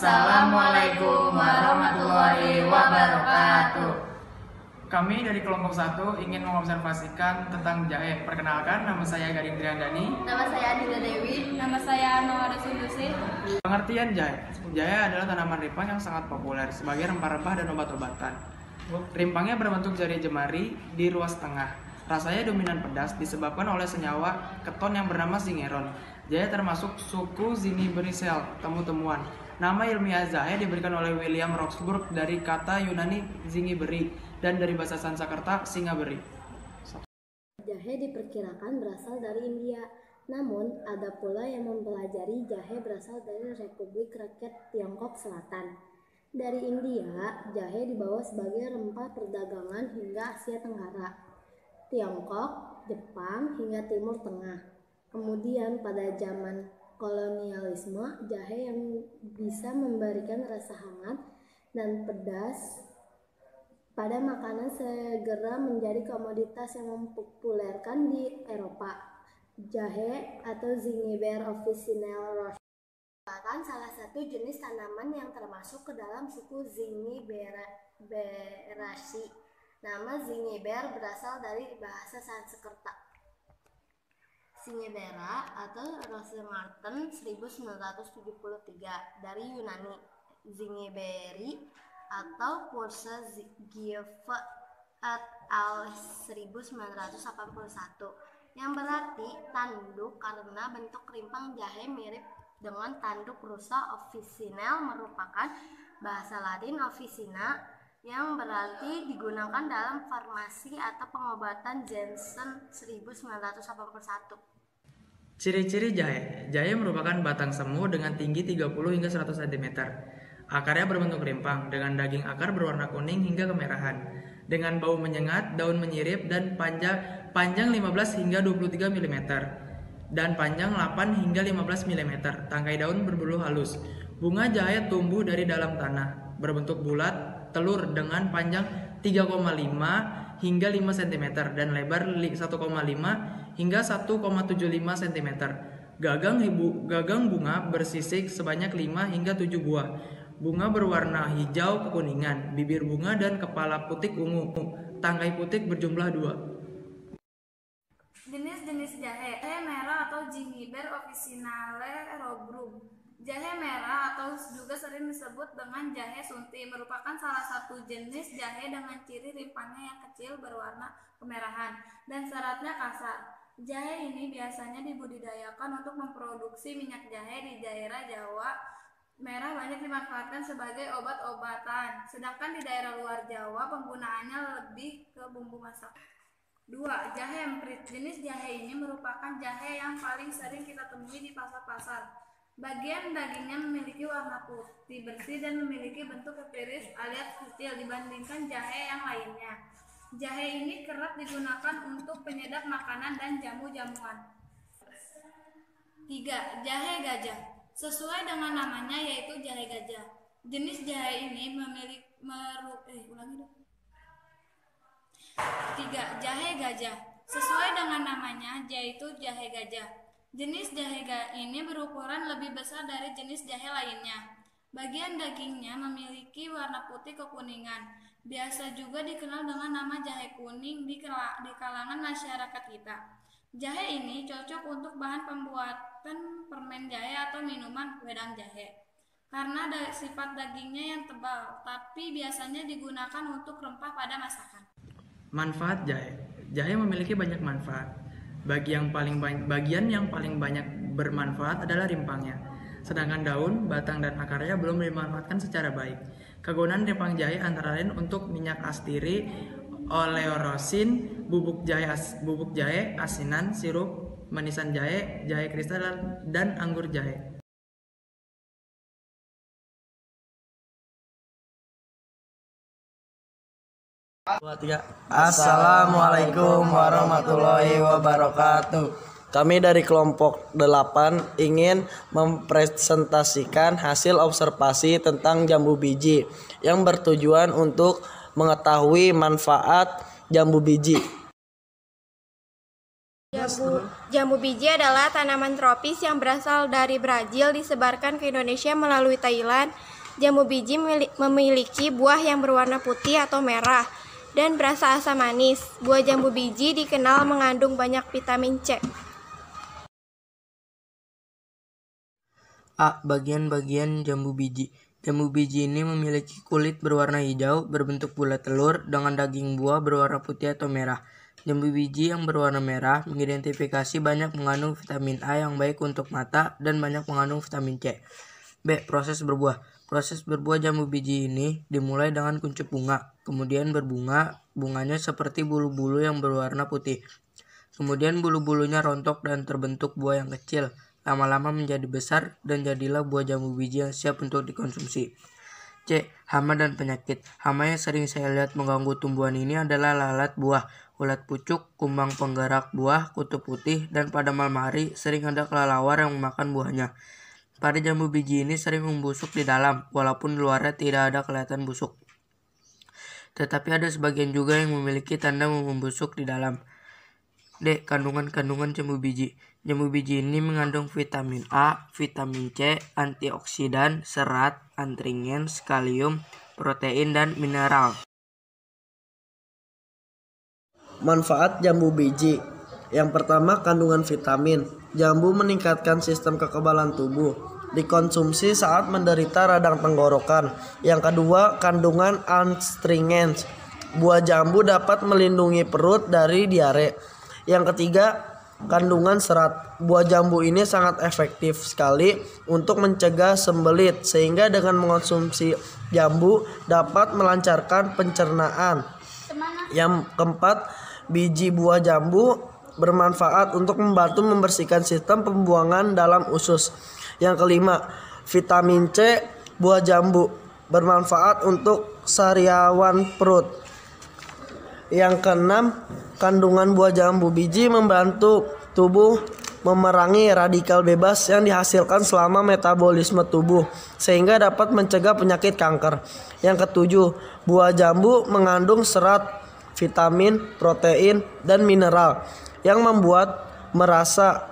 Assalamualaikum warahmatullahi wabarakatuh. Kami dari kelompok 1 ingin mengobservasikan tentang jahe. Perkenalkan, nama saya Gading Triandani. Nama saya Adila Dewi. Nama saya Noah Sundusi. Pengertian jahe. Jahe adalah tanaman rimpang yang sangat populer sebagai rempah-rempah dan obat-obatan. Rimpangnya berbentuk jari jemari di ruas tengah. Rasanya dominan pedas disebabkan oleh senyawa keton yang bernama zingeron. Jahe termasuk suku Zingibericea temu-temuan. Nama ilmiah jahe diberikan oleh William Roxburgh dari kata Yunani zingiberi dan dari bahasa Sanskerta singaberi. Jahe diperkirakan berasal dari India. Namun, ada pula yang mempelajari jahe berasal dari Republik Rakyat Tiongkok Selatan. Dari India, jahe dibawa sebagai rempah perdagangan hingga Asia Tenggara, Tiongkok, Jepang, hingga Timur Tengah. Kemudian pada zaman kolonialisme, jahe yang bisa memberikan rasa hangat dan pedas pada makanan segera menjadi komoditas yang mempopulerkan di Eropa. Jahe atau Zingiber officinale Roche merupakan salah satu jenis tanaman yang termasuk ke dalam suku Zingiberaceae. Nama Zingiber berasal dari bahasa Sanskerta Zingibera atau Rosemarten 1973, dari Yunani Zingiberi atau Pursa Gieve et al. 1981, yang berarti tanduk karena bentuk rimpang jahe mirip dengan tanduk rusa. Officinale merupakan bahasa Latin officina yang berarti digunakan dalam farmasi atau pengobatan Janssen 1981. Ciri-ciri jahe. Jahe merupakan batang semu dengan tinggi 30 hingga 100 cm. Akarnya berbentuk rimpang dengan daging akar berwarna kuning hingga kemerahan. Dengan bau menyengat, daun menyirip dan panjang 15 hingga 23 mm dan panjang 8 hingga 15 mm. Tangkai daun berbulu halus. Bunga jahe tumbuh dari dalam tanah, berbentuk bulat, telur dengan panjang 3,5 hingga 5 cm dan lebar 1,5 hingga 1,75 cm. Gagang bunga bersisik sebanyak 5 hingga 7 buah. Bunga berwarna hijau kekuningan, bibir bunga dan kepala putik ungu. Tangkai putik berjumlah 2. Jenis-jenis jahe. Jahe merah atau Zingiber officinale rubrum. Jahe merah atau juga sering disebut dengan jahe sunti merupakan salah satu jenis jahe dengan ciri rimpangnya yang kecil berwarna kemerahan dan seratnya kasar. Jahe ini biasanya dibudidayakan untuk memproduksi minyak jahe. Di daerah Jawa, merah banyak dimanfaatkan sebagai obat-obatan, sedangkan di daerah luar Jawa penggunaannya lebih ke bumbu masak. 2. Jahe emprit. Jenis jahe ini merupakan jahe yang paling sering kita temui di pasar-pasar. Bagian dagingnya memiliki warna putih bersih dan memiliki bentuk iris alias kecil dibandingkan jahe yang lainnya. Jahe ini kerap digunakan untuk penyedap makanan dan jamu-jamuan. 3. Jahe gajah. Sesuai dengan namanya yaitu jahe gajah. Jenis jahe ini memiliki 3. Jahe gajah. Sesuai dengan namanya yaitu jahe gajah. Jenis jahe ini berukuran lebih besar dari jenis jahe lainnya. Bagian dagingnya memiliki warna putih kekuningan. Biasa juga dikenal dengan nama jahe kuning di kalangan masyarakat kita. Jahe ini cocok untuk bahan pembuatan permen jahe atau minuman wedang jahe. Karena sifat dagingnya yang tebal, tapi biasanya digunakan untuk rempah pada masakan. Manfaat jahe. Jahe memiliki banyak manfaat. Bagian yang paling banyak bermanfaat adalah rimpangnya. Sedangkan daun, batang, dan akarnya belum dimanfaatkan secara baik. Kegunaan rimpang jahe antara lain untuk minyak astiri, oleoresin, bubuk jahe, asinan, sirup, manisan jahe, jahe kristal, dan anggur jahe. Assalamualaikum warahmatullahi wabarakatuh. Kami dari kelompok 8 ingin mempresentasikan hasil observasi tentang jambu biji yang bertujuan untuk mengetahui manfaat jambu biji. Jambu biji adalah tanaman tropis yang berasal dari Brazil, disebarkan ke Indonesia melalui Thailand Jambu biji memiliki buah yang berwarna putih atau merah dan berasa asam manis. Buah jambu biji dikenal mengandung banyak vitamin C. A. Bagian-bagian jambu biji. Jambu biji ini memiliki kulit berwarna hijau, berbentuk bulat telur, dengan daging buah berwarna putih atau merah. Jambu biji yang berwarna merah mengidentifikasi banyak mengandung vitamin A yang baik untuk mata dan banyak mengandung vitamin C. B. Proses berbuah. Proses berbuah jambu biji ini dimulai dengan kuncup bunga, kemudian berbunga, bunganya seperti bulu-bulu yang berwarna putih. Kemudian bulu-bulunya rontok dan terbentuk buah yang kecil, lama-lama menjadi besar dan jadilah buah jambu biji yang siap untuk dikonsumsi. C. Hama dan penyakit. Hama yang sering saya lihat mengganggu tumbuhan ini adalah lalat buah, ulat pucuk, kumbang penggerak buah, kutu putih, dan pada malam hari sering ada kelelawar yang memakan buahnya. Pada jambu biji ini sering membusuk di dalam, walaupun luarnya tidak ada kelihatan busuk. Tetapi ada sebagian juga yang memiliki tanda membusuk di dalam. D. Kandungan-kandungan jambu biji. Jambu biji ini mengandung vitamin A, vitamin C, antioksidan, serat, antringens, kalium, protein, dan mineral. Manfaat jambu biji. Yang pertama, kandungan vitamin. Jambu meningkatkan sistem kekebalan tubuh. Dikonsumsi saat menderita radang tenggorokan. Yang kedua, kandungan astringens. Buah jambu dapat melindungi perut dari diare. Yang ketiga, kandungan serat. Buah jambu ini sangat efektif sekali untuk mencegah sembelit, sehingga dengan mengonsumsi jambu dapat melancarkan pencernaan. Yang keempat, biji buah jambu bermanfaat untuk membantu membersihkan sistem pembuangan dalam usus. Yang kelima, vitamin C buah jambu bermanfaat untuk sariawan perut. Yang keenam, kandungan buah jambu biji membantu tubuh memerangi radikal bebas yang dihasilkan selama metabolisme tubuh, sehingga dapat mencegah penyakit kanker. Yang ketujuh, buah jambu mengandung serat, vitamin, protein, dan mineral yang membuat merasa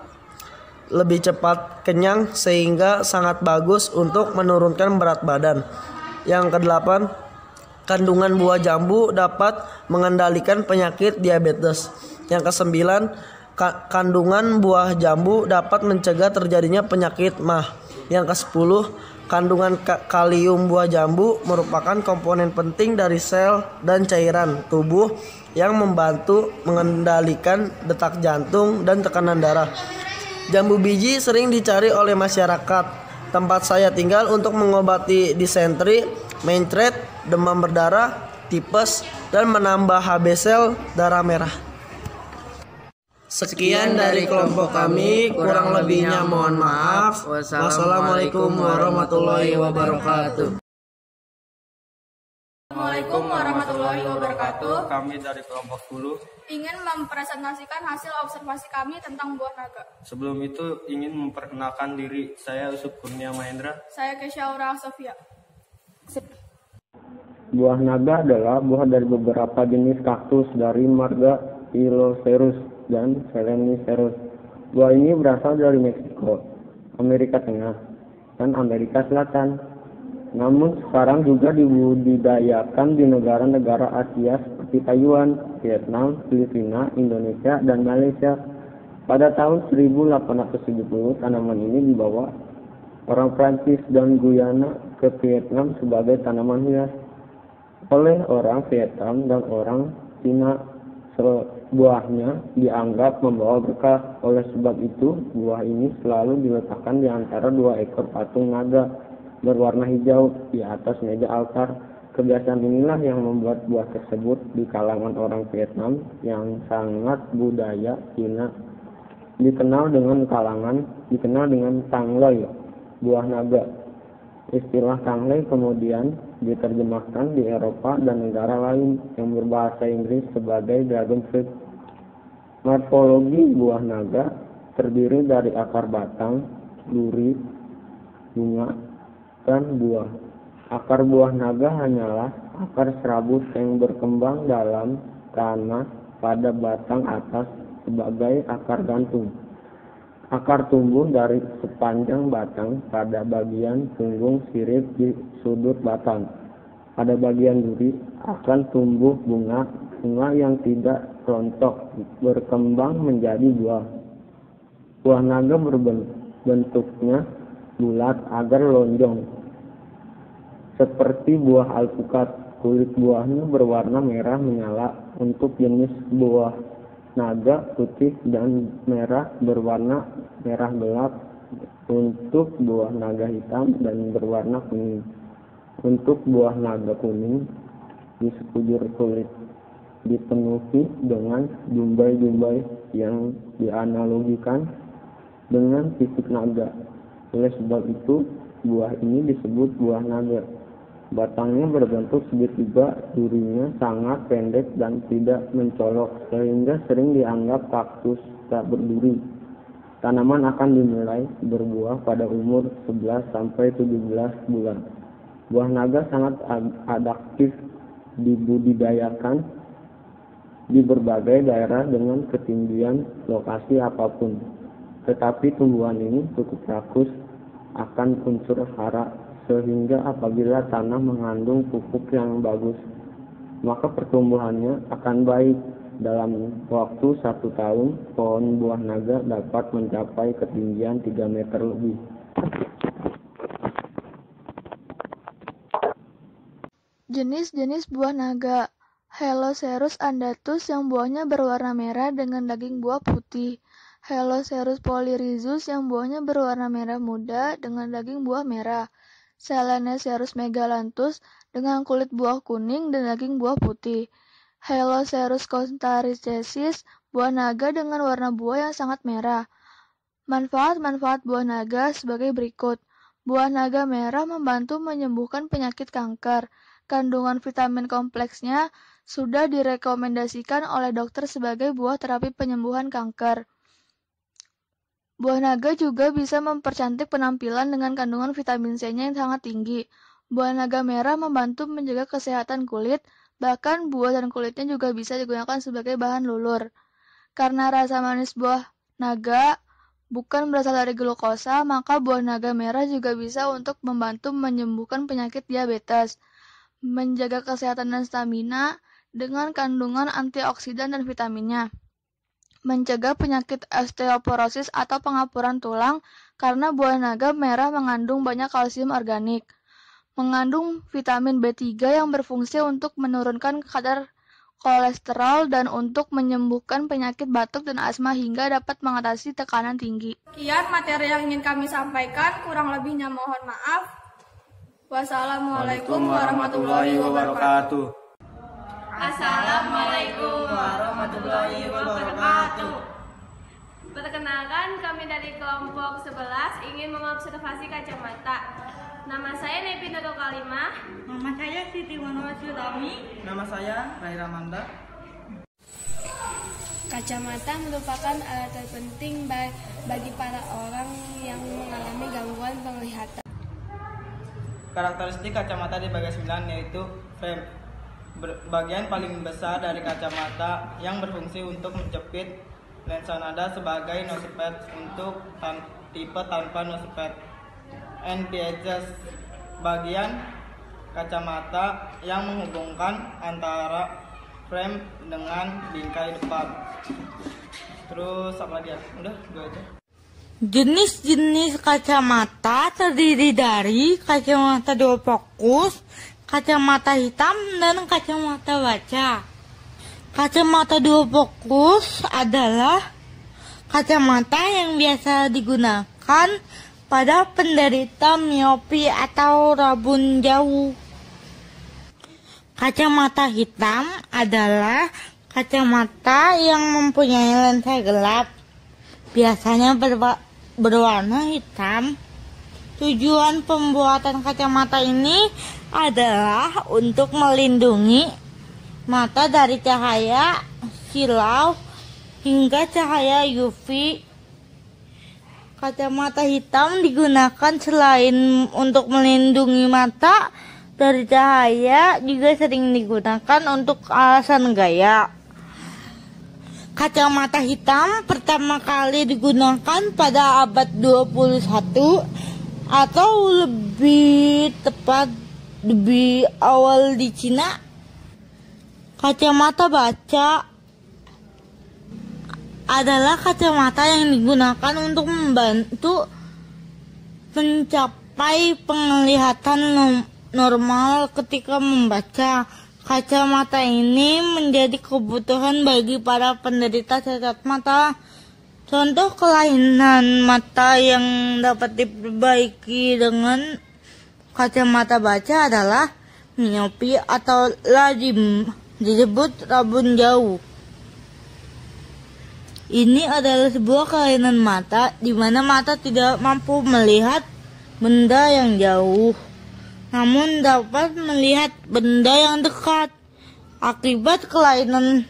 lebih cepat kenyang, sehingga sangat bagus untuk menurunkan berat badan. Yang kedelapan, kandungan buah jambu dapat mengendalikan penyakit diabetes. Yang kesembilan, kandungan buah jambu dapat mencegah terjadinya penyakit MAH. Yang kesepuluh, kandungan kalium buah jambu merupakan komponen penting dari sel dan cairan tubuh yang membantu mengendalikan detak jantung dan tekanan darah. Jambu biji sering dicari oleh masyarakat tempat saya tinggal untuk mengobati disentri, mencret, demam berdarah, tipes, dan menambah HB sel darah merah. Sekian dari kelompok kami, kurang lebihnya mohon maaf. Wassalamualaikum warahmatullahi wabarakatuh. Assalamualaikum warahmatullahi wabarakatuh. Kami dari kelompok 10 ingin mempresentasikan hasil observasi kami tentang buah naga. sebelum itu ingin memperkenalkan diri. Saya Usuf Kurnia Mahendra. Saya Kesha Aura Sofia. Buah naga adalah buah dari beberapa jenis kaktus dari marga Pilocereus dan Selenicereus. Buah ini berasal dari Meksiko, Amerika Tengah, dan Amerika Selatan. Namun sekarang juga dibudidayakan di negara-negara Asia seperti Taiwan, Vietnam, Filipina, Indonesia, dan Malaysia. Pada tahun 1870 tanaman ini dibawa orang Prancis dan Guyana ke Vietnam sebagai tanaman hias oleh orang Vietnam dan orang Cina. Buahnya dianggap membawa berkah. Oleh sebab itu, buah ini selalu diletakkan di antara dua ekor patung naga berwarna hijau di atas meja altar. Kebiasaan inilah yang membuat buah tersebut di kalangan orang Vietnam yang sangat budaya Cina dikenal dengan tangloi, buah naga. Istilah tangloi kemudian diterjemahkan di Eropa dan negara lain yang berbahasa Inggris sebagai dragon fruit. Morfologi buah naga terdiri dari akar batang, duri, bunga, dan buah. Akar buah naga hanyalah akar serabut yang berkembang dalam tanah pada batang atas sebagai akar gantung. Akar tumbuh dari sepanjang batang pada bagian punggung sirip di sudut batang. Pada bagian duri akan tumbuh bunga yang tidak rontok berkembang menjadi buah. Buah naga bentuknya bulat agar lonjong seperti buah alpukat. Kulit buahnya berwarna merah menyala untuk jenis buah naga, putih dan merah berwarna merah gelap untuk buah naga hitam dan berwarna kuning. Untuk buah naga kuning di sekujur kulit dipenuhi dengan jumbai-jumbai yang dianalogikan dengan fisik naga. Oleh sebab itu, buah ini disebut buah naga. Batangnya berbentuk segitiga, durinya sangat pendek dan tidak mencolok, sehingga sering dianggap kaktus tak berduri. Tanaman akan dimulai berbuah pada umur 11 sampai 17 bulan. Buah naga sangat adaptif dibudidayakan di berbagai daerah dengan ketinggian lokasi apapun. Tetapi tumbuhan ini cukup rakus akan unsur hara, sehingga apabila tanah mengandung pupuk yang bagus, maka pertumbuhannya akan baik. Dalam waktu 1 tahun, pohon buah naga dapat mencapai ketinggian 3 meter lebih. Jenis-jenis buah naga. Helocerus andatus yang buahnya berwarna merah dengan daging buah putih. Helocerus polyrhizus yang buahnya berwarna merah muda dengan daging buah merah. Selenecerus megalanthus dengan kulit buah kuning dan daging buah putih. Helocerus costaricensis, buah naga dengan warna buah yang sangat merah. Manfaat-manfaat buah naga sebagai berikut. Buah naga merah membantu menyembuhkan penyakit kanker. Kandungan vitamin kompleksnya sudah direkomendasikan oleh dokter sebagai buah terapi penyembuhan kanker. Buah naga juga bisa mempercantik penampilan dengan kandungan vitamin C-nya yang sangat tinggi. Buah naga merah membantu menjaga kesehatan kulit, bahkan buah dan kulitnya juga bisa digunakan sebagai bahan lulur. Karena rasa manis buah naga bukan berasal dari glukosa, maka buah naga merah juga bisa untuk membantu menyembuhkan penyakit diabetes, menjaga kesehatan dan stamina dengan kandungan antioksidan dan vitaminnya. Mencegah penyakit osteoporosis atau pengapuran tulang karena buah naga merah mengandung banyak kalsium organik. Mengandung vitamin B3 yang berfungsi untuk menurunkan kadar kolesterol dan untuk menyembuhkan penyakit batuk dan asma hingga dapat mengatasi tekanan tinggi. Sekian materi yang ingin kami sampaikan, kurang lebihnya mohon maaf. Wassalamualaikum warahmatullahi wabarakatuh. Assalamualaikum warahmatullahi wabarakatuh. Perkenalkan, kami dari kelompok 11 ingin mengobservasi kacamata. Nama saya Nepi Nurul Kalimah. Nama saya Siti Wanawati Utami. Nama saya Raira Manda. Kacamata merupakan alat terpenting bagi para orang yang mengalami gangguan penglihatan. Karakteristik kacamata di bagian 9 yaitu frame. Bagian paling besar dari kacamata yang berfungsi untuk menjepit lensa nada sebagai nosepad untuk tipe tanpa nosepad. NPHs, bagian kacamata yang menghubungkan antara frame dengan bingkai depan. Terus apa lagi ya? Udah, dua aja. Jenis-jenis kacamata terdiri dari kacamata dua fokus, kacamata hitam, dan kacamata baca. Kacamata dua fokus adalah kacamata yang biasa digunakan pada penderita miopi atau rabun jauh. Kacamata hitam adalah kacamata yang mempunyai lensa gelap, biasanya berwarna hitam. Tujuan pembuatan kacamata ini adalah untuk melindungi mata dari cahaya silau hingga cahaya UV. Kacamata hitam digunakan selain untuk melindungi mata dari cahaya, juga sering digunakan untuk alasan gaya. Kacamata hitam pertama kali digunakan pada abad 21 atau lebih tepat lebih awal di Cina. Kacamata baca adalah kacamata yang digunakan untuk membantu mencapai penglihatan normal ketika membaca. Kacamata ini menjadi kebutuhan bagi para penderita cacat mata. Contoh kelainan mata yang dapat diperbaiki dengan kacamata baca adalah miopi atau lazim disebut rabun jauh. Ini adalah sebuah kelainan mata di mana mata tidak mampu melihat benda yang jauh, namun dapat melihat benda yang dekat. Akibat kelainan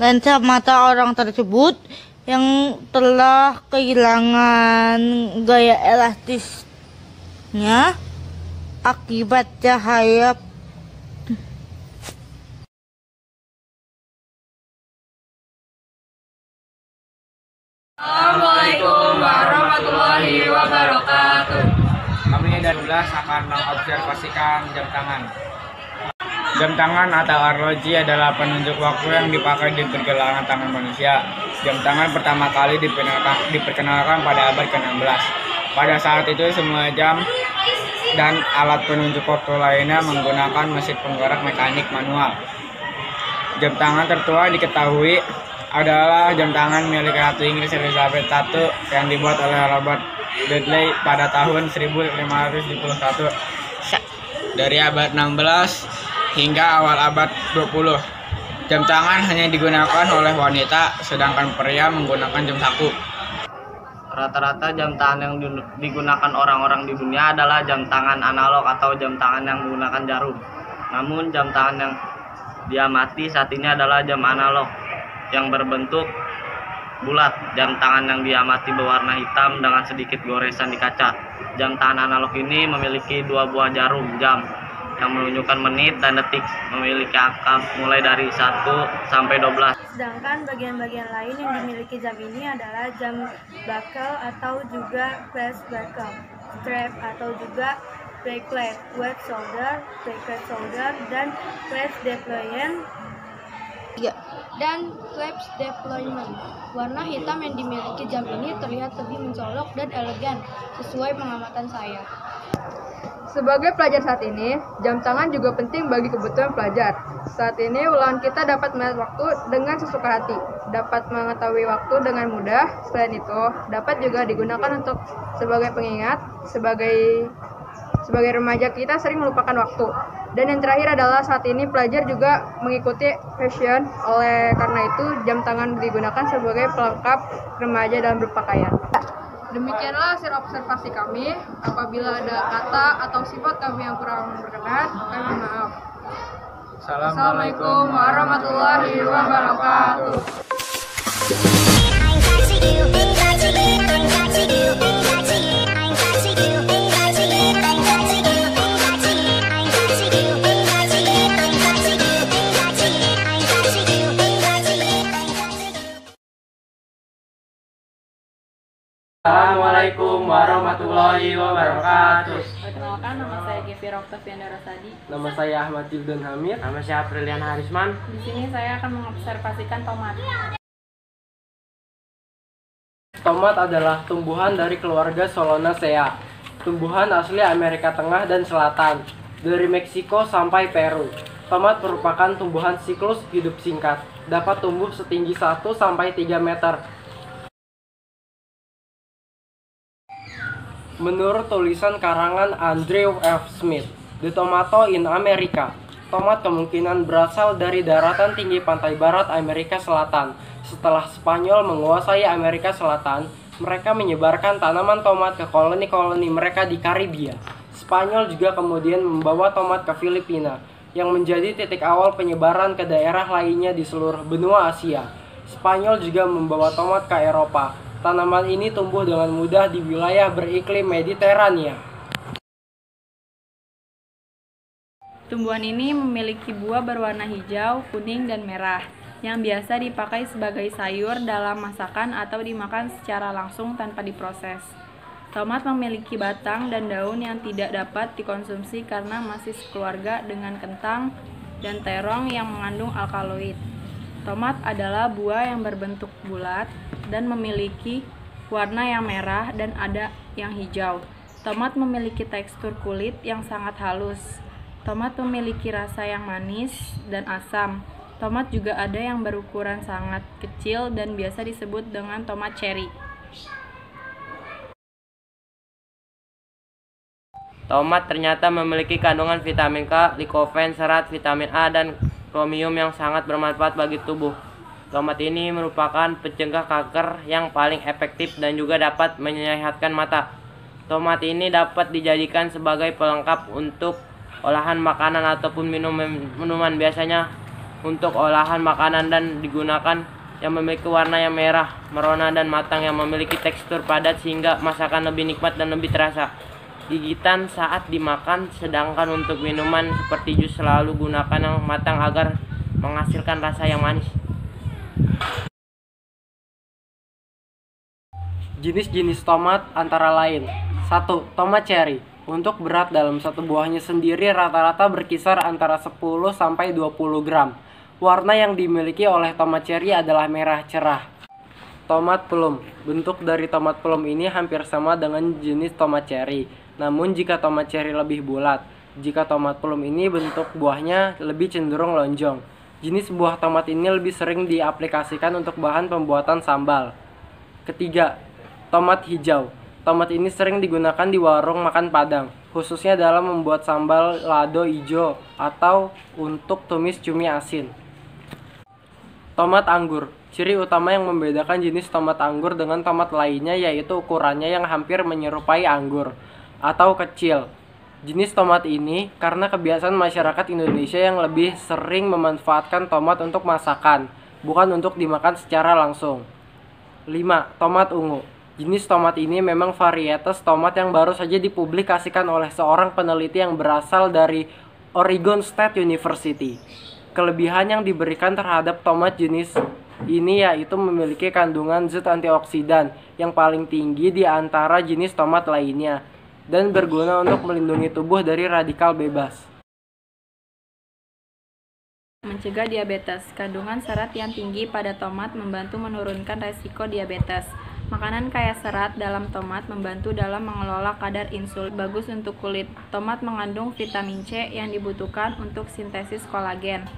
lensa mata orang tersebut yang telah kehilangan gaya elastisnya akibat cahaya Assalamualaikum warahmatullahi wabarakatuh. Kami dari kelas akan mengobservasikan jam tangan. Jam tangan atau arloji adalah penunjuk waktu yang dipakai di pergelangan tangan manusia. Jam tangan pertama kali diperkenalkan pada abad ke-16. Pada saat itu semua jam dan alat penunjuk waktu lainnya menggunakan mesin penggerak mekanik manual. Jam tangan tertua diketahui adalah jam tangan milik Ratu Inggris Elizabeth I yang dibuat oleh Robert Dudley pada tahun 1571. Dari abad 16 hingga awal abad 20, jam tangan hanya digunakan oleh wanita, sedangkan pria menggunakan jam saku. Rata-rata jam tangan yang digunakan orang-orang di dunia adalah jam tangan analog atau jam tangan yang menggunakan jarum. Namun jam tangan yang diamati saat ini adalah jam analog yang berbentuk bulat. Jam tangan yang diamati berwarna hitam dengan sedikit goresan di kaca. Jam tangan analog ini memiliki dua buah jarum jam yang menunjukkan menit dan detik, memiliki angka mulai dari 1 sampai 12. Sedangkan bagian-bagian lain yang dimiliki jam ini adalah jam buckle atau juga clasp buckle, strap atau juga bracelet, wet shoulder, bracelet shoulder, dan clasp deployment. Dan flaps deployment. Warna hitam yang dimiliki jam ini terlihat lebih mencolok dan elegan sesuai pengamatan saya. Sebagai pelajar saat ini, jam tangan juga penting bagi kebutuhan pelajar. Saat ini ulangan kita dapat melihat waktu dengan sesuka hati, dapat mengetahui waktu dengan mudah. Selain itu, dapat juga digunakan untuk sebagai pengingat. Sebagai remaja kita sering melupakan waktu. Dan yang terakhir adalah saat ini pelajar juga mengikuti fashion. Oleh karena itu, jam tangan digunakan sebagai pelengkap remaja dalam berpakaian. Demikianlah hasil observasi kami. Apabila ada kata atau sifat kami yang kurang berkenan, kami mohon maaf. Assalamualaikum warahmatullahi wabarakatuh. Assalamualaikum warahmatullahi wabarakatuh. Perkenalkan, nama saya Gevira Octavianda Rosadi. Nama saya Ahmad Jildan Hamid. Nama saya Aprilian Harisman. Di sini saya akan mengobservasikan tomat. Tomat adalah tumbuhan dari keluarga Solanaceae. Tumbuhan asli Amerika Tengah dan Selatan, dari Meksiko sampai Peru. Tomat merupakan tumbuhan siklus hidup singkat, dapat tumbuh setinggi 1 sampai 3 meter. Menurut tulisan karangan Andrew F. Smith, The Tomato in America, tomat kemungkinan berasal dari daratan tinggi pantai barat Amerika Selatan. Setelah Spanyol menguasai Amerika Selatan, mereka menyebarkan tanaman tomat ke koloni-koloni mereka di Karibia. Spanyol juga kemudian membawa tomat ke Filipina, yang menjadi titik awal penyebaran ke daerah lainnya di seluruh benua Asia. Spanyol juga membawa tomat ke Eropa. Tanaman ini tumbuh dengan mudah di wilayah beriklim Mediterania. Tumbuhan ini memiliki buah berwarna hijau, kuning, dan merah. yang biasa dipakai sebagai sayur dalam masakan atau dimakan secara langsung tanpa diproses. Tomat memiliki batang dan daun yang tidak dapat dikonsumsi karena masih sekeluarga dengan kentang dan terong yang mengandung alkaloid. Tomat adalah buah yang berbentuk bulat dan memiliki warna yang merah dan ada yang hijau. Tomat memiliki tekstur kulit yang sangat halus. Tomat memiliki rasa yang manis dan asam. Tomat juga ada yang berukuran sangat kecil dan biasa disebut dengan tomat cherry. Tomat ternyata memiliki kandungan vitamin K, likopen, serat, vitamin A, dan kromium yang sangat bermanfaat bagi tubuh. Tomat ini merupakan pencegah kanker yang paling efektif dan juga dapat menyehatkan mata. Tomat ini dapat dijadikan sebagai pelengkap untuk olahan makanan ataupun minuman. Biasanya untuk olahan makanan dan digunakan yang memiliki warna yang merah, merona dan matang yang memiliki tekstur padat sehingga masakan lebih nikmat dan lebih terasa. Gigitan saat dimakan, sedangkan untuk minuman seperti jus selalu gunakan yang matang agar menghasilkan rasa yang manis. Jenis-jenis tomat antara lain. 1. Tomat cherry. Untuk berat dalam satu buahnya sendiri rata-rata berkisar antara 10 sampai 20 gram. Warna yang dimiliki oleh tomat cherry adalah merah cerah. Tomat plum. Bentuk dari tomat plum ini hampir sama dengan jenis tomat cherry. Namun jika tomat cherry lebih bulat, jika tomat plum ini bentuk buahnya lebih cenderung lonjong. Jenis buah tomat ini lebih sering diaplikasikan untuk bahan pembuatan sambal. Ketiga, tomat hijau. Tomat ini sering digunakan di warung makan Padang, khususnya dalam membuat sambal lado hijau atau untuk tumis cumi asin. Tomat anggur. Ciri utama yang membedakan jenis tomat anggur dengan tomat lainnya yaitu ukurannya yang hampir menyerupai anggur atau kecil. Jenis tomat ini karena kebiasaan masyarakat Indonesia yang lebih sering memanfaatkan tomat untuk masakan, bukan untuk dimakan secara langsung. 5. Tomat ungu. Jenis tomat ini memang varietas tomat yang baru saja dipublikasikan oleh seorang peneliti yang berasal dari Oregon State University. Kelebihan yang diberikan terhadap tomat jenis ini yaitu memiliki kandungan zat antioksidan yang paling tinggi di antara jenis tomat lainnya dan berguna untuk melindungi tubuh dari radikal bebas. Mencegah diabetes. Kandungan serat yang tinggi pada tomat membantu menurunkan resiko diabetes. Makanan kaya serat dalam tomat membantu dalam mengelola kadar insulin, bagus untuk kulit. Tomat mengandung vitamin C yang dibutuhkan untuk sintesis kolagen.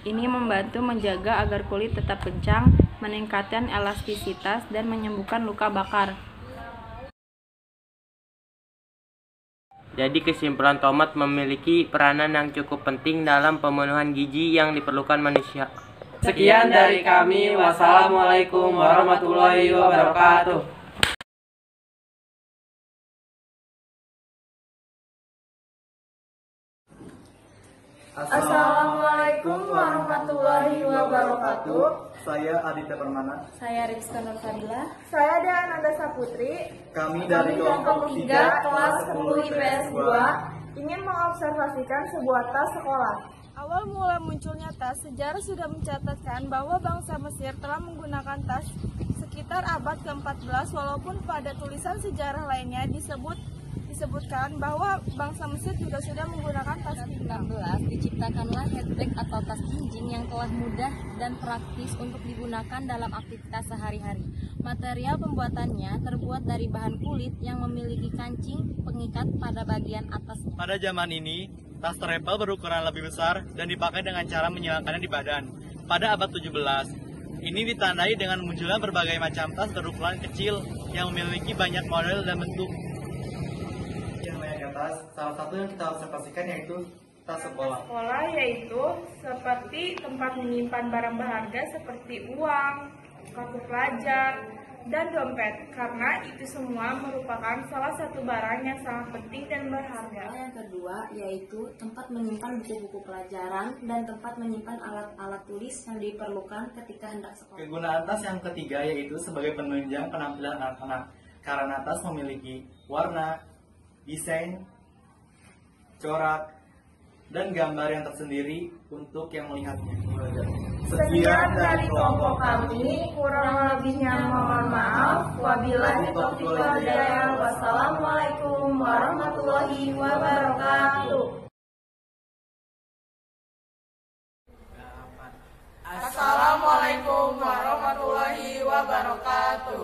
Ini membantu menjaga agar kulit tetap kencang, meningkatkan elastisitas, dan menyembuhkan luka bakar. Jadi kesimpulan, tomat memiliki peranan yang cukup penting dalam pemenuhan gizi yang diperlukan manusia. Sekian dari kami. Wassalamualaikum warahmatullahi wabarakatuh. Assalamualaikum warahmatullahi wabarakatuh. Saya Aditya Permana. Saya Rizka Nurfadila. Saya Deananda Saputri. Kami dari kelompok 3 kelas 10 IPS 2 ingin mengobservasikan sebuah tas sekolah. Awal mula munculnya tas, sejarah sudah mencatatkan bahwa bangsa Mesir telah menggunakan tas sekitar abad ke-14, walaupun pada tulisan sejarah lainnya disebutkan bahwa bangsa Mesir juga sudah menggunakan tas pinggang. Diciptakanlah handbag atau tas jinjing yang telah mudah dan praktis untuk digunakan dalam aktivitas sehari-hari. Material pembuatannya terbuat dari bahan kulit yang memiliki kancing pengikat pada bagian atasnya. Pada zaman ini, tas travel berukuran lebih besar dan dipakai dengan cara menyilangkannya di badan. Pada abad 17, ini ditandai dengan munculnya berbagai macam tas berukuran kecil yang memiliki banyak model dan bentuk. Yang banyak tas, salah satu yang kita observasikan yaitu tas sekolah. Sekolah yaitu seperti tempat menyimpan barang berharga seperti uang, kartu pelajar, dan dompet, karena itu semua merupakan salah satu barang yang sangat penting dan berharga. Yang kedua yaitu tempat menyimpan buku-buku pelajaran dan tempat menyimpan alat-alat tulis yang diperlukan ketika hendak sekolah. Kegunaan tas yang ketiga yaitu sebagai penunjang penampilan anak-anak, karena tas memiliki warna, desain, corak, dan gambar yang tersendiri untuk yang melihatnya. Sekian dari kelompok kami, kurang lebihnya mohon maaf. Wabillahi taufiq wal hidayah. Wassalamualaikum warahmatullahi wabarakatuh. Assalamualaikum warahmatullahi wabarakatuh.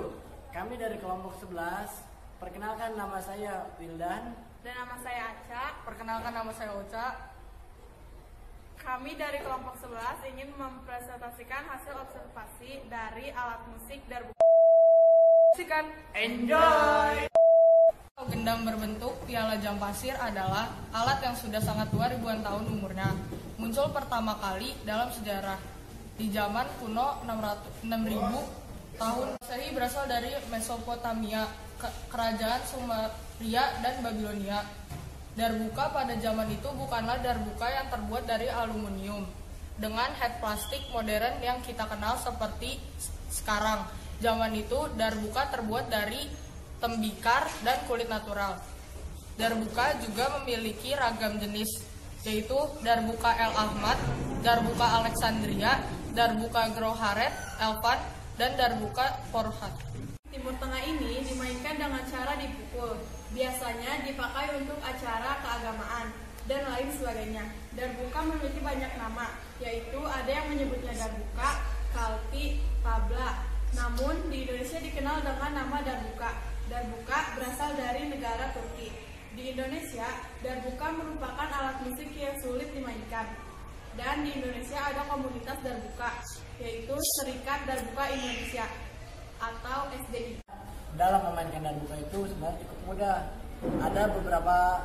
Kami dari kelompok 11. Perkenalkan, nama saya Wildan. Dan nama saya Aca. Perkenalkan, nama saya Ocha. Kami dari kelompok 11 ingin mempresentasikan hasil observasi dari alat musik darbuka. Enjoy! Gendang berbentuk piala jam pasir adalah alat yang sudah sangat tua ribuan tahun umurnya. Muncul pertama kali dalam sejarah di zaman kuno 6.000 tahun Masehi, berasal dari Mesopotamia, kerajaan Sumeria dan Babilonia. Darbuka pada zaman itu bukanlah darbuka yang terbuat dari aluminium dengan head plastik modern yang kita kenal seperti sekarang. Zaman itu darbuka terbuat dari tembikar dan kulit natural. Darbuka juga memiliki ragam jenis, yaitu darbuka El Ahmad, darbuka Alexandria, darbuka Groharet, Elvan, dan darbuka Porhat. Timur Tengah ini dimainkan dengan cara dipukul. Biasanya dipakai untuk acara keagamaan dan lain sebagainya. Darbuka memiliki banyak nama, yaitu ada yang menyebutnya darbuka, kalti, tabla. Namun di Indonesia dikenal dengan nama darbuka. Darbuka berasal dari negara Turki. Di Indonesia, darbuka merupakan alat musik yang sulit dimainkan. Dan di Indonesia ada komunitas darbuka, yaitu Serikat Darbuka Indonesia atau SDI. Dalam memainkan darbuka itu sebenarnya cukup mudah. Ada beberapa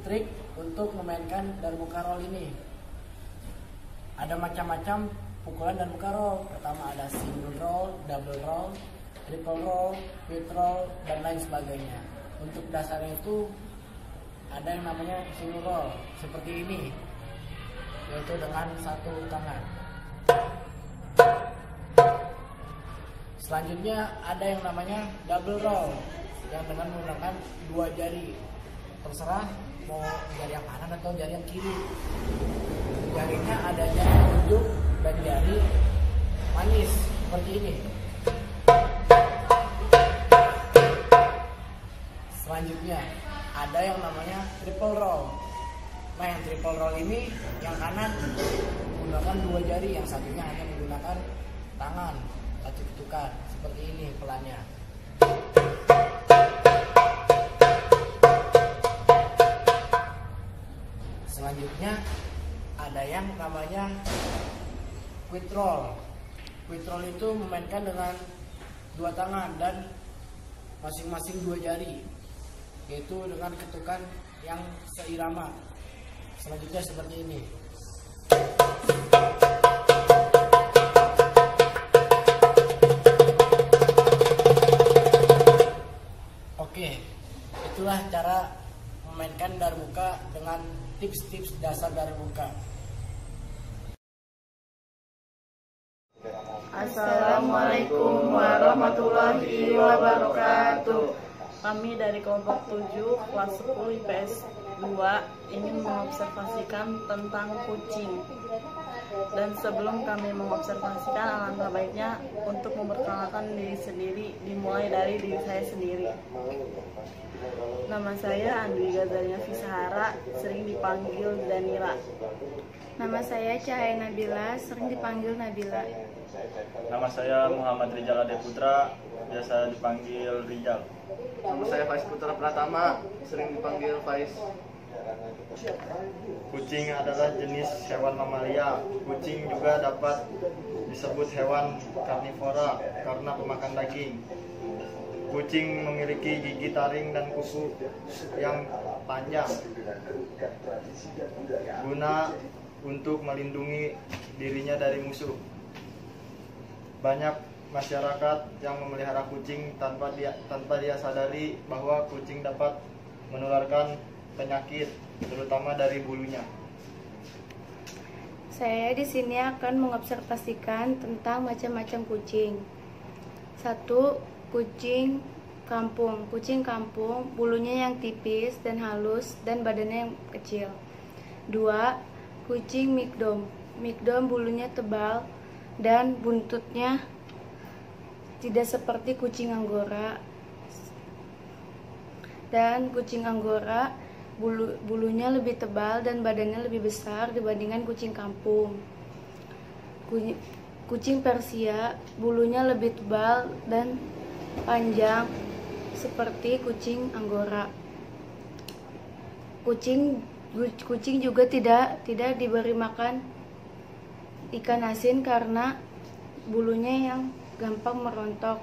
trik untuk memainkan darbuka roll ini. Ada macam-macam pukulan darbuka roll. Pertama ada single roll, double roll, triple roll, quit roll, dan lain sebagainya. Untuk dasarnya itu ada yang namanya single roll seperti ini, yaitu dengan satu tangan. Selanjutnya ada yang namanya double roll yang dengan menggunakan dua jari, terserah mau jari yang kanan atau jari yang kiri. Jarinya ada jari telunjuk dan jari manis seperti ini. Selanjutnya ada yang namanya triple roll. Nah, yang triple roll ini yang kanan menggunakan dua jari, yang satunya hanya menggunakan tangan, satu ketukan seperti ini pelannya. Selanjutnya ada yang namanya quit roll. Quit roll itu memainkan dengan dua tangan dan masing-masing dua jari, yaitu dengan ketukan yang seirama. Selanjutnya seperti ini. Oke, itulah cara memainkan darbuka dengan tips-tips dasar darbuka. Assalamualaikum warahmatullahi wabarakatuh. Kami dari kelompok 7 kelas 10 IPS 2 ingin mengobservasikan tentang kucing. Dan sebelum kami mengobservasikan, alangkah baiknya untuk memperkenalkan diri sendiri, dimulai dari diri saya sendiri. Nama saya Andwi Gazalia Fisahara, sering dipanggil Danila. Nama saya Cahaya Nabila, sering dipanggil Nabila. Nama saya Muhammad Rizal Ade Putra, biasa dipanggil Rizal. Nama saya Faiz Putra Pratama, sering dipanggil Faiz. Kucing adalah jenis hewan mamalia. Kucing juga dapat disebut hewan karnivora karena pemakan daging. Kucing memiliki gigi taring dan kuku yang panjang guna untuk melindungi dirinya dari musuh. Banyak masyarakat yang memelihara kucing tanpa dia sadari bahwa kucing dapat menularkan penyakit, terutama dari bulunya. Saya di sini akan mengobservasikan tentang macam-macam kucing. 1. Kucing kampung. Kucing kampung bulunya yang tipis dan halus dan badannya yang kecil. 2. Kucing Migdom. Migdom bulunya tebal dan buntutnya tidak seperti kucing Anggora. Dan kucing Anggora bulunya lebih tebal dan badannya lebih besar dibandingkan kucing kampung. Kucing Persia bulunya lebih tebal dan panjang seperti kucing Anggora. Kucing juga tidak diberi makan ikan asin karena bulunya yang gampang merontok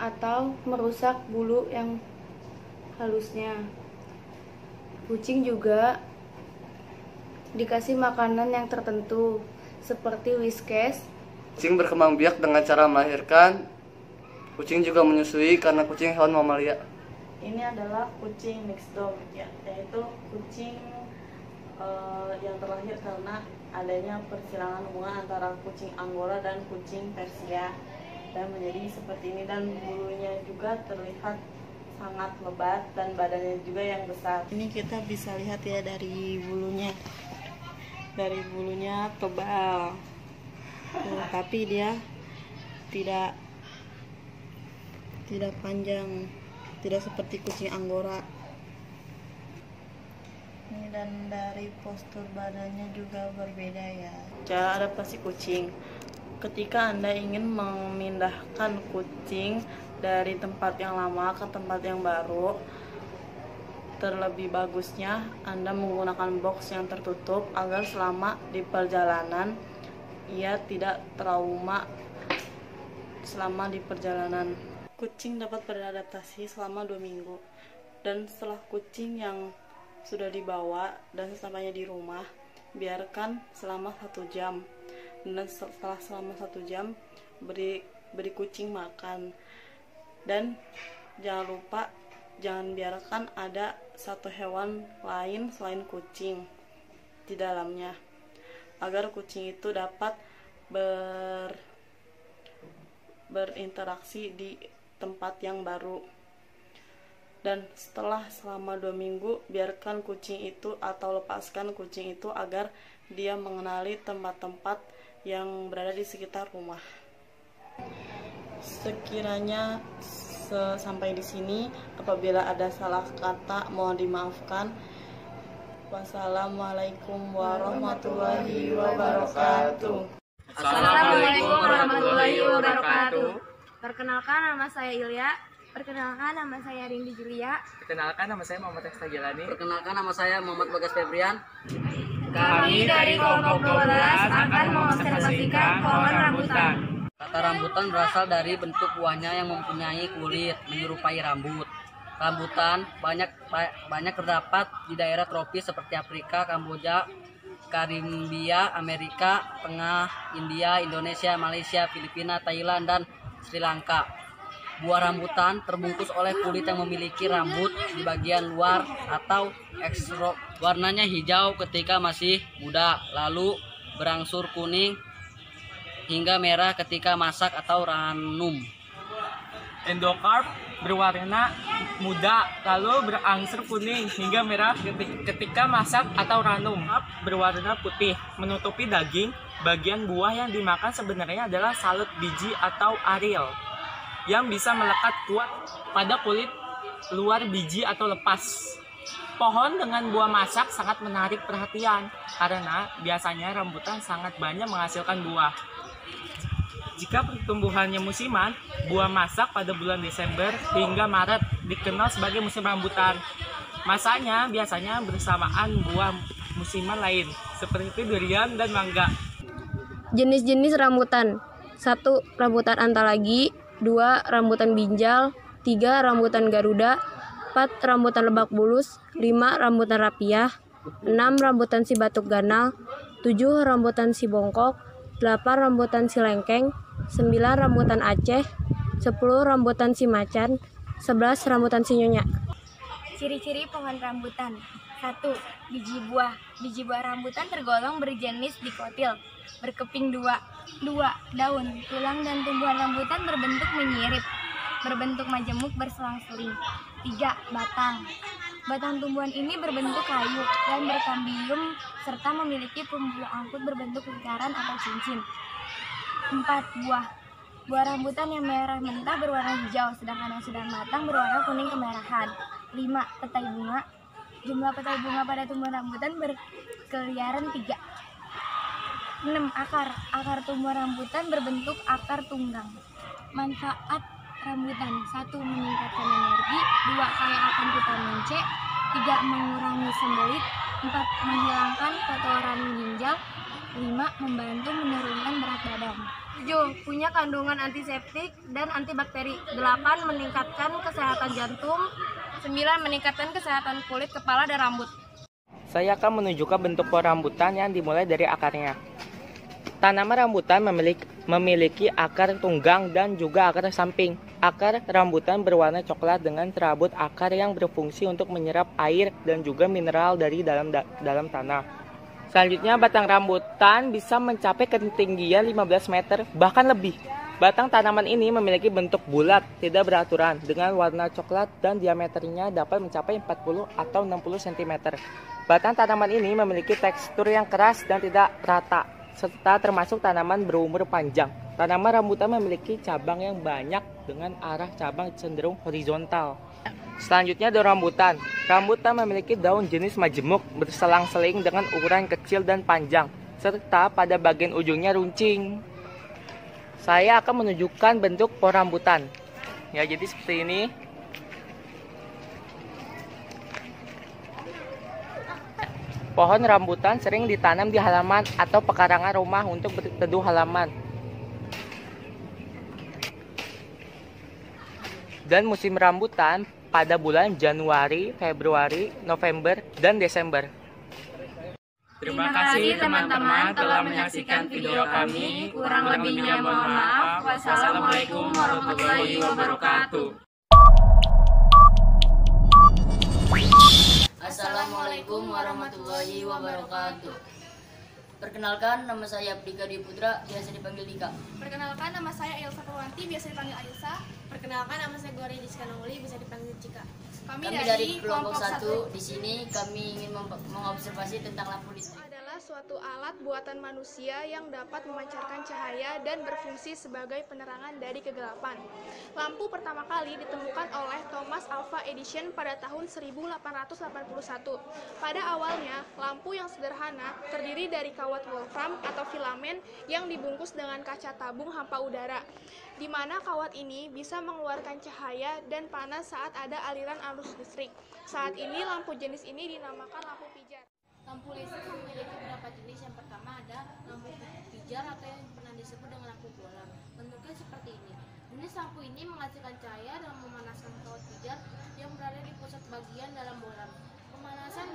atau merusak bulu yang halusnya. Kucing juga dikasih makanan yang tertentu seperti Whiskas. Kucing berkembang biak dengan cara melahirkan. Kucing juga menyusui karena kucing hewan mamalia. Ini adalah kucing mixdom, yaitu kucing yang terlahir karena adanya persilangan hubungan antara kucing Anggora dan kucing Persia dan menjadi seperti ini, dan bulunya juga terlihat sangat lebat dan badannya juga yang besar. Ini kita bisa lihat ya dari bulunya tebal, tapi dia tidak panjang, tidak seperti kucing Anggora. Ini dan dari postur badannya juga berbeda ya. Cara adaptasi kucing. Ketika Anda ingin memindahkan kucing dari tempat yang lama ke tempat yang baru, terlebih bagusnya Anda menggunakan box yang tertutup agar selama di perjalanan ia tidak trauma selama di perjalanan. Kucing dapat beradaptasi selama 2 minggu, dan setelah kucing yang sudah dibawa dan sesampainya di rumah, biarkan selama 1 jam, dan setelah selama 1 jam beri kucing makan. Dan jangan lupa, jangan biarkan ada satu hewan lain selain kucing di dalamnya, agar kucing itu dapat berinteraksi di tempat yang baru. Dan selama 2 minggu, biarkan kucing itu atau lepaskan kucing itu agar dia mengenali tempat-tempat yang berada di sekitar rumah. Sekiranya sampai di sini, apabila ada salah kata mohon dimaafkan. Wassalamualaikum warahmatullahi wabarakatuh. Assalamualaikum warahmatullahi wabarakatuh. Perkenalkan, nama saya Ilya. Perkenalkan, nama saya Rindi Julia. Perkenalkan, nama saya Muhammad Eksta Jalani. Perkenalkan, nama saya Muhammad Bagas Febrian. Kami dari kelompok 12 akan mengobservasikan pohon rambutan. Kata rambutan berasal dari bentuk buahnya yang mempunyai kulit menyerupai rambut. Rambutan banyak terdapat di daerah tropis seperti Afrika, Kamboja, Karibia, Amerika Tengah, India, Indonesia, Malaysia, Filipina, Thailand, dan Sri Lanka. Buah rambutan terbungkus oleh kulit yang memiliki rambut di bagian luar atau ekstro. Warnanya hijau ketika masih muda, lalu berangsur kuning hingga merah ketika masak atau ranum. Endokarp berwarna muda, lalu berangsur kuning hingga merah ketika masak atau ranum. Berwarna putih, menutupi daging. Bagian buah yang dimakan sebenarnya adalah salut biji atau aril yang bisa melekat kuat pada kulit luar biji atau lepas. Pohon dengan buah masak sangat menarik perhatian karena biasanya rambutan sangat banyak menghasilkan buah. Jika pertumbuhannya musiman, buah masak pada bulan Desember hingga Maret dikenal sebagai musim rambutan. Masanya biasanya bersamaan buah musiman lain seperti durian dan mangga. Jenis-jenis rambutan. 1. Rambutan antalagi. 2. Rambutan binjal. 3. Rambutan garuda. 4. Rambutan lebak bulus. 5. Rambutan rapiah. 6. Rambutan si batuk ganal. 7. Rambutan si bongkok. 8. Rambutan si lengkeng. 9. Rambutan Aceh. 10. Rambutan si macan. 11. Rambutan si nyonya. Ciri-ciri pohon rambutan. 1. Biji buah. Biji buah rambutan tergolong berjenis dikotil. Berkeping 2. 2. Daun. Tulang dan tumbuhan rambutan berbentuk menyirip, berbentuk majemuk berselang-seling. 3. Batang. Batang tumbuhan ini berbentuk kayu dan berkambium serta memiliki pembuluh angkut berbentuk lingkaran atau cincin. 4. Buah rambutan yang merah mentah berwarna hijau, sedangkan yang sudah matang berwarna kuning kemerahan. 5. Petai bunga. Jumlah petai bunga pada tumbuhan rambutan berkeliaran 3. 6. Akar tumbuhan rambutan berbentuk akar tunggang. Manfaat rambutan: 1. Meningkatkan energi. 2. Kaya akan vitamin C. 3. Mengurangi sembelit. 4. Menghilangkan kotoran ginjal. 5. Membantu menurunkan berat badan. 7. Punya kandungan antiseptik dan antibakteri. 8. Meningkatkan kesehatan jantung. 9. Meningkatkan kesehatan kulit, kepala, dan rambut. Saya akan menunjukkan bentuk pohon rambutan yang dimulai dari akarnya. Tanaman rambutan memiliki akar tunggang dan juga akar samping. Akar rambutan berwarna coklat dengan serabut akar yang berfungsi untuk menyerap air dan juga mineral dari dalam tanah. Selanjutnya, batang rambutan bisa mencapai ketinggian 15 meter, bahkan lebih. Batang tanaman ini memiliki bentuk bulat, tidak beraturan, dengan warna coklat dan diameternya dapat mencapai 40 atau 60 cm. Batang tanaman ini memiliki tekstur yang keras dan tidak rata, serta termasuk tanaman berumur panjang. Tanaman rambutan memiliki cabang yang banyak dengan arah cabang cenderung horizontal. Selanjutnya, daun rambutan. Rambutan memiliki daun jenis majemuk berselang-seling dengan ukuran kecil dan panjang, serta pada bagian ujungnya runcing. Saya akan menunjukkan bentuk pohon rambutan. Ya, jadi seperti ini. Pohon rambutan sering ditanam di halaman atau pekarangan rumah untuk berteduh halaman. Dan musim rambutan pada bulan Januari, Februari, November, dan Desember. Terima kasih teman-teman telah menyaksikan video kami. Kurang lebihnya mohon maaf. Wassalamualaikum warahmatullahi wabarakatuh. Assalamualaikum warahmatullahi wabarakatuh. Perkenalkan, nama saya Dika Dwi Putra, biasa dipanggil Dika. Perkenalkan, nama saya Elsa Purwanti, biasa dipanggil Ailsa. Perkenalkan, nama saya Gloria Jessica Nongoli, bisa dipanggil Cika. Kami dari kelompok 1. Di sini kami ingin mengobservasi tentang lampu listrik. Adalah suatu alat buatan manusia yang dapat memancarkan cahaya dan berfungsi sebagai penerangan dari kegelapan. Lampu pertama kali ditemukan oleh Thomas Alva Edison pada tahun 1881. Pada awalnya, lampu yang sederhana terdiri dari kawat wolfram atau filamen yang dibungkus dengan kaca tabung hampa udara, di mana kawat ini bisa mengeluarkan cahaya dan panas saat ada aliran arus listrik. Saat ini lampu jenis ini dinamakan lampu pijar. Lampu listrik memiliki beberapa jenis. Yang pertama ada lampu pijar atau yang pernah disebut dengan lampu bola. Bentuknya seperti ini. Jenis lampu ini menghasilkan cahaya dan memanaskan kawat pijar yang berada di pusat bagian dalam bola. Pemanasan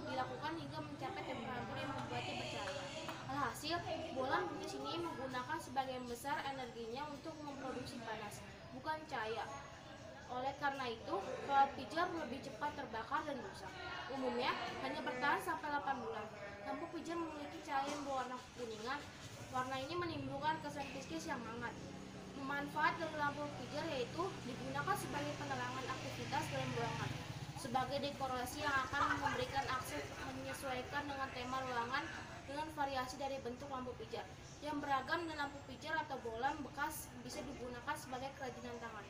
dilakukan hingga mencapai temperatur yang membuatnya bercahaya. Alhasil, bola jenis ini menggunakan sebagian besar energinya untuk memproduksi panas, bukan cahaya. Oleh karena itu, kawat pijar lebih cepat terbakar dan rusak. Umumnya, hanya bertahan sampai 8 bulan. Lampu pijar memiliki cahaya yang berwarna kuningan. Warna ini menimbulkan kesan fiskis yang hangat. Manfaat dari lampu pijar yaitu digunakan sebagai penerangan aktivitas dalam ruangan, sebagai dekorasi yang akan memberikan akses menyesuaikan dengan tema ruangan dengan variasi dari bentuk lampu pijar yang beragam, dan lampu pijar atau bola bekas bisa digunakan sebagai kerajinan tangan.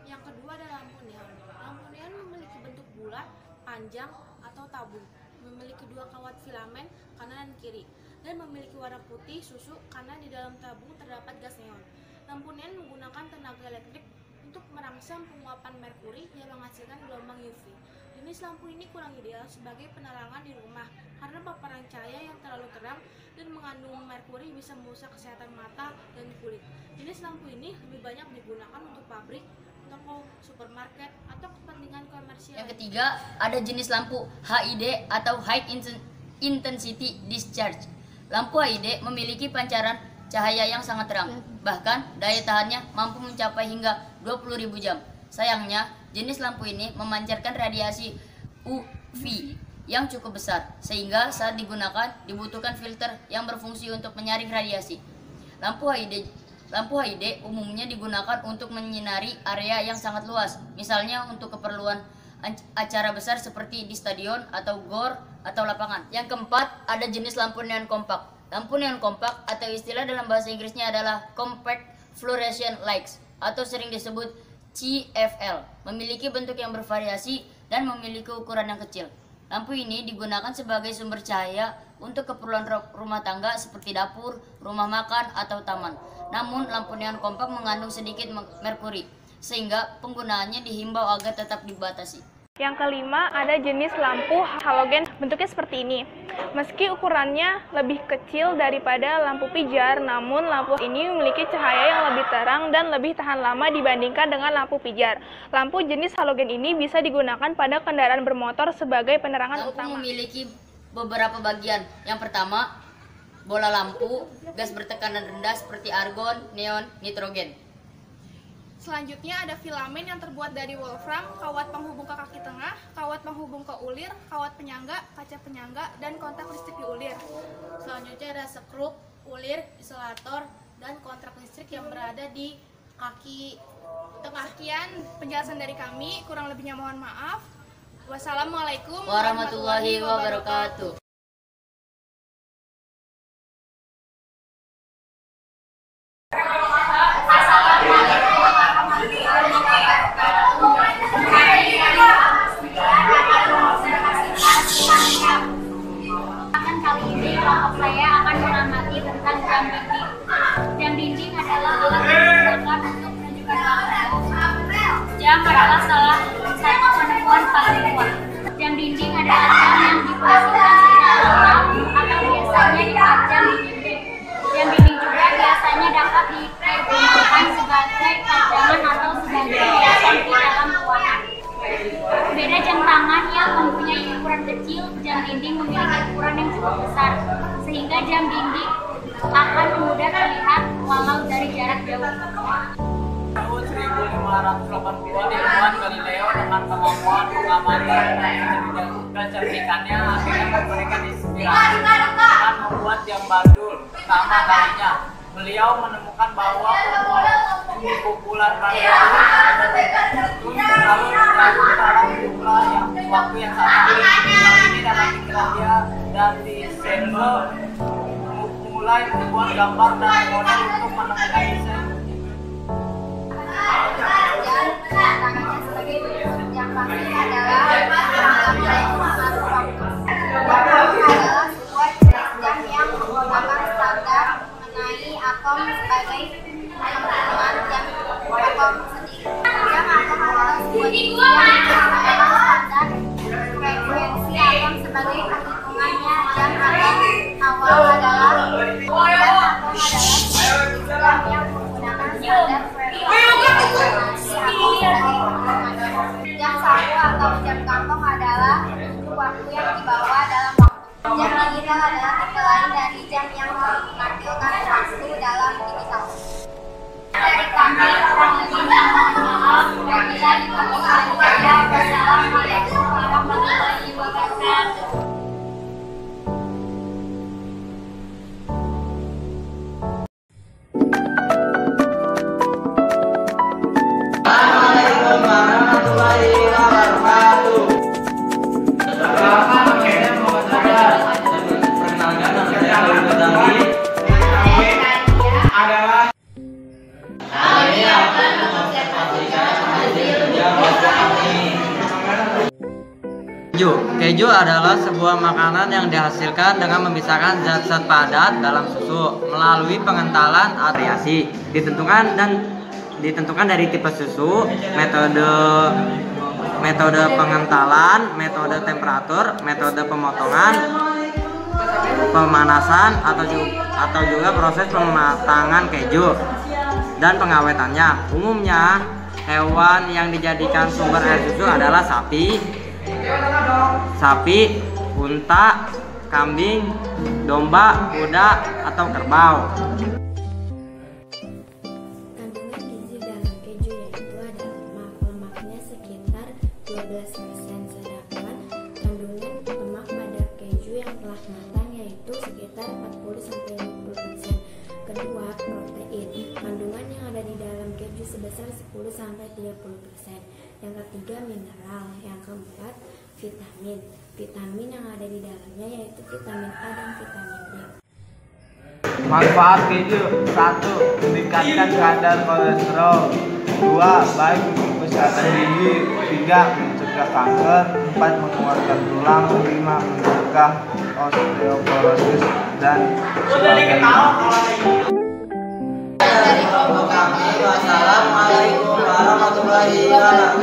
Yang kedua adalah lampu neon. Lampu neon memiliki bentuk bulat, panjang, atau tabung, memiliki 2 kawat filamen kanan dan kiri, dan memiliki warna putih susu karena di dalam tabung terdapat gas neon. Lampu neon menggunakan tenaga elektrik untuk merangsang penguapan merkuri yang menghasilkan gelombang UV. Jenis lampu ini kurang ideal sebagai penerangan di rumah karena paparan cahaya yang terlalu terang dan mengandung merkuri bisa merusak kesehatan mata dan kulit. Jenis lampu ini lebih banyak digunakan untuk pabrik, toko, supermarket, atau kepentingan komersial. Yang ketiga, ada jenis lampu HID atau High Intensity Discharge. Lampu HID memiliki pancaran cahaya yang sangat terang, bahkan daya tahannya mampu mencapai hingga 20.000 jam. Sayangnya, jenis lampu ini memancarkan radiasi UV yang cukup besar, sehingga saat digunakan dibutuhkan filter yang berfungsi untuk menyaring radiasi. Lampu HID umumnya digunakan untuk menyinari area yang sangat luas, misalnya untuk keperluan acara besar seperti di stadion atau gor atau lapangan. Yang keempat, ada jenis lampu neon kompak. Lampu neon kompak atau istilah dalam bahasa Inggrisnya adalah Compact Fluorescent Lights atau sering disebut CFL. Memiliki bentuk yang bervariasi dan memiliki ukuran yang kecil. Lampu ini digunakan sebagai sumber cahaya untuk keperluan rumah tangga seperti dapur, rumah makan, atau taman. Namun, lampu neon kompak mengandung sedikit merkuri, sehingga penggunaannya dihimbau agar tetap dibatasi. Yang kelima, ada jenis lampu halogen, bentuknya seperti ini. Meski ukurannya lebih kecil daripada lampu pijar, namun lampu ini memiliki cahaya yang lebih terang dan lebih tahan lama dibandingkan dengan lampu pijar. Lampu jenis halogen ini bisa digunakan pada kendaraan bermotor sebagai penerangan utama. Lampu memiliki beberapa bagian. Yang pertama, bola lampu, gas bertekanan rendah seperti argon, neon, nitrogen. Selanjutnya ada filamen yang terbuat dari wolfram, kawat penghubung ke kaki tengah, kawat penghubung ke ulir, kawat penyangga, kaca penyangga, dan kontak listrik di ulir. Selanjutnya ada skrup, ulir, isolator, dan kontrak listrik yang berada di kaki tengah. Sekian penjelasan dari kami, kurang lebihnya mohon maaf. Wassalamualaikum warahmatullahi wabarakatuh. Kali ini kelompok saya akan mengamati tentang jam dinding. Jam dinding adalah alat yang digunakan untuk menunjukkan waktu. Jam adalah salah satu penemuan paling kuat. Jam dinding adalah jam yang diposisikan secara lama atau biasanya dipajang di dinding. Jam dinding juga biasanya dapat dipergunakan sebagai pajangan atau sebagai hiasan di dalam ruangan. Beda jam tangan yang mempunyai ukuran kecil, jam dinding memiliki ukuran yang cukup besar, sehingga jam dinding akan mudah terlihat walau dari jarak jauh. Tahun 1580 dibuat Galileo dengan kemampuan mengamati dan kecerdikannya akhirnya memberikan inspirasi dengan membuat jam bandul. Pertama kalinya beliau menemukan bahwa kumpulan radio itu selalu dalam jumlah yang waktu yang sama. Hal ini dalam pikiran dia dan di Sendel mulai membuat gambar dan model untuk menemukan desain. Tantangannya sebagai berikut. Yang pasti adalah adalah sebuah jenis jam yang menggunakan standar mengenai atom sebagai perhitungan jam atom sendiri. Jam atom adalah sebuah jenis jam yang standar frekuensi atom sebagai perhitungannya. Jam atom awal adalah jam yang menggunakan standar frekuensi jam saku atau jam kantong adalah waktu yang dibawa dalam waktu. Jam digital adalah tipe lain dari jam yang menampilkan waktu dalam digital. Dari kami kurang lebih mohon maaf. Bila diperlukan wassalamualaikum warahmatullahi wabarakatuh. Keju adalah sebuah makanan yang dihasilkan dengan memisahkan zat-zat padat dalam susu melalui pengentalan variasi ditentukan dari tipe susu, metode pengentalan, metode temperatur, metode pemotongan, pemanasan atau juga proses pematangan keju dan pengawetannya. Umumnya hewan yang dijadikan sumber air susu adalah sapi, unta, kambing, domba, kuda, atau kerbau. Kandungan gizi dalam keju yaitu ada lemaknya sekitar 12%, sedangkan kandungan lemak pada keju yang telah matang yaitu sekitar 40-50%. Kedua, protein. Kandungan yang ada di dalam keju sebesar 10-30%. yang ketiga mineral, yang keempat vitamin. Vitamin yang ada di dalamnya yaitu vitamin A dan vitamin D. Manfaat keju: 1. Meningkatkan kadar kolesterol. 2. Baik untuk kesehatan gigi. 3. Mencegah kanker. 4. Menguatkan tulang. 5. Mencegah osteoporosis dan sebagainya. Dari kelompok kami, wassalamualaikum warahmatullahi wabarakatuh.